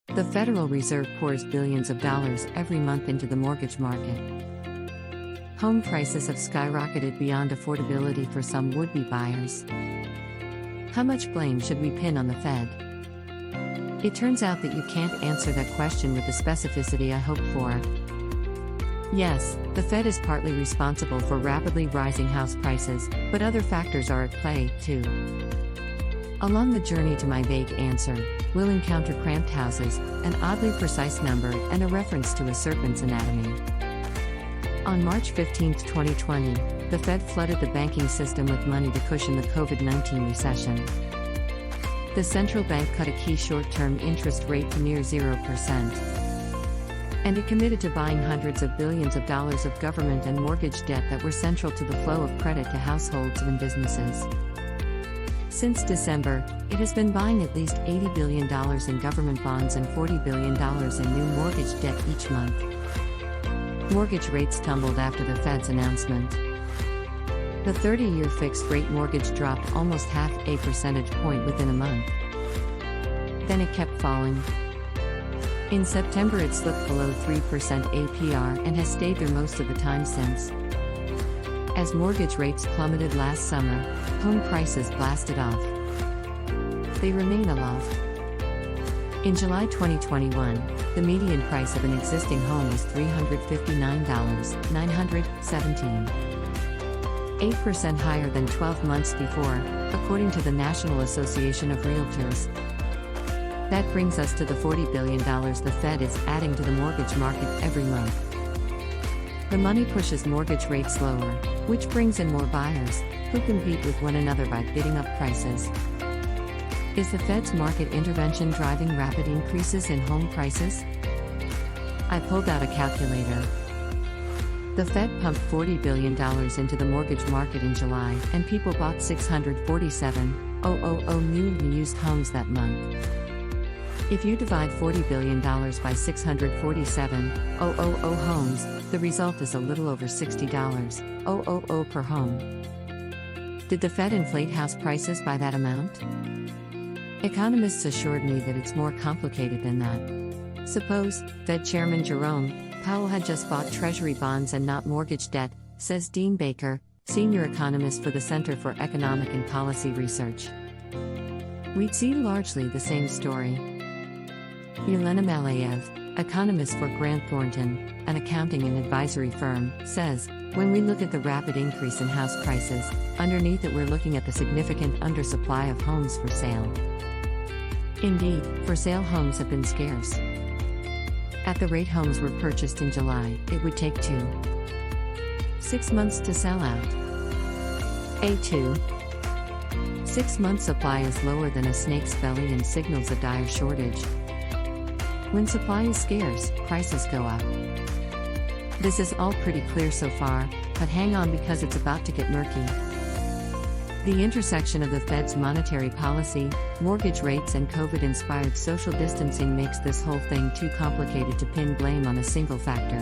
The Federal Reserve pours billions of dollars every month into the mortgage market. Home prices have skyrocketed beyond affordability for some would-be buyers. How much blame should we pin on the Fed? It turns out that you can't answer that question with the specificity I hoped for. Yes, the Fed is partly responsible for rapidly rising house prices, but other factors are at play, too. Along the journey to my vague answer, we'll encounter cramped houses, an oddly precise number, and a reference to a serpent's anatomy. On March 15, 2020, the Fed flooded the banking system with money to cushion the COVID-19 recession. The central bank cut a key short-term interest rate to near 0%. And it committed to buying hundreds of billions of dollars of government and mortgage debt that were central to the flow of credit to households and businesses. Since December, it has been buying at least $80 billion in government bonds and $40 billion in new mortgage debt each month. Mortgage rates tumbled after the Fed's announcement. The 30-year fixed-rate mortgage dropped almost half a percentage point within a month. Then it kept falling. In September it slipped below 3% APR and has stayed there most of the time since. As mortgage rates plummeted last summer, home prices blasted off. They remain aloft. In July 2021, the median price of an existing home was $359,917. 8% higher than 12 months before, according to the National Association of Realtors. That brings us to the $40 billion the Fed is adding to the mortgage market every month. The money pushes mortgage rates lower, which brings in more buyers, who compete with one another by bidding up prices. Is the Fed's market intervention driving rapid increases in home prices? I pulled out a calculator. The Fed pumped $40 billion into the mortgage market in July, and people bought 647,000 new and used homes that month. If you divide $40 billion by 647,000 homes, the result is a little over $60,000 per home. Did the Fed inflate house prices by that amount? Economists assured me that it's more complicated than that. Suppose Fed Chairman Jerome, Powell had just bought Treasury bonds and not mortgage debt, says Dean Baker, senior economist for the Center for Economic and Policy Research. We'd see largely the same story. Yelena Maleyev, economist for Grant Thornton, an accounting and advisory firm, says, when we look at the rapid increase in house prices, underneath it we're looking at the significant undersupply of homes for sale. Indeed, for sale homes have been scarce. At the rate homes were purchased in July, it would take 6 months to sell out. A 6-month supply is lower than a snake's belly and signals a dire shortage. When supply is scarce, prices go up. This is all pretty clear so far, but hang on because it's about to get murky. The intersection of the Fed's monetary policy, mortgage rates and COVID-inspired social distancing makes this whole thing too complicated to pin blame on a single factor.